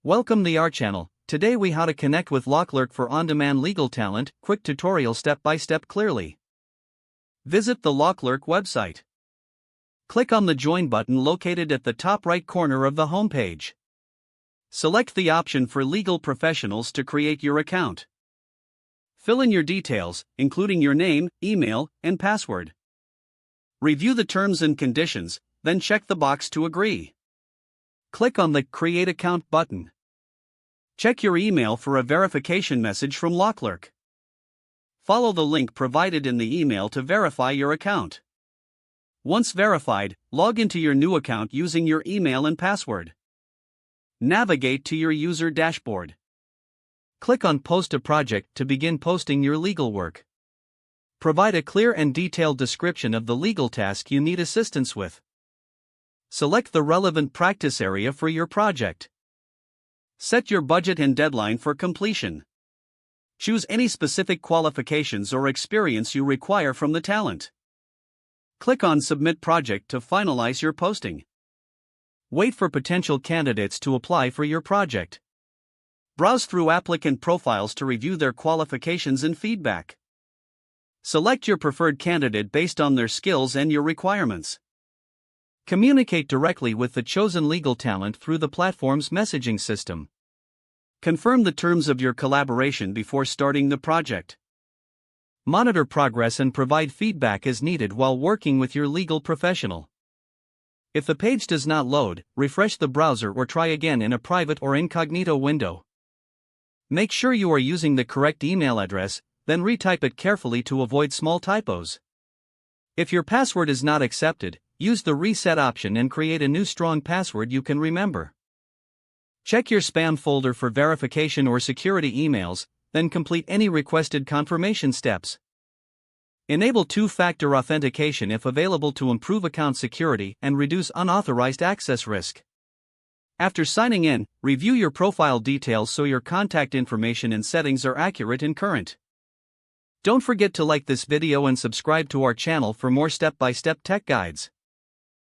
Welcome to our channel. Today we how to connect with LawClerk for on-demand legal talent, quick tutorial step-by-step clearly. Visit the LawClerk website. Click on the Join button located at the top right corner of the homepage. Select the option for legal professionals to create your account. Fill in your details, including your name, email, and password. Review the terms and conditions, then check the box to agree. Click on the Create Account button. Check your email for a verification message from LawClerk. Follow the link provided in the email to verify your account. Once verified, log into your new account using your email and password. Navigate to your user dashboard. Click on Post a Project to begin posting your legal work. Provide a clear and detailed description of the legal task you need assistance with. Select the relevant practice area for your project. Set your budget and deadline for completion. Choose any specific qualifications or experience you require from the talent. Click on Submit Project to finalize your posting. Wait for potential candidates to apply for your project. Browse through applicant profiles to review their qualifications and feedback. Select your preferred candidate based on their skills and your requirements. Communicate directly with the chosen legal talent through the platform's messaging system. Confirm the terms of your collaboration before starting the project. Monitor progress and provide feedback as needed while working with your legal professional. If the page does not load, refresh the browser or try again in a private or incognito window. Make sure you are using the correct email address, then retype it carefully to avoid small typos. If your password is not accepted, use the reset option and create a new strong password you can remember. Check your spam folder for verification or security emails, then complete any requested confirmation steps. Enable two-factor authentication if available to improve account security and reduce unauthorized access risk. After signing in, review your profile details so your contact information and settings are accurate and current. Don't forget to like this video and subscribe to our channel for more step-by-step tech guides.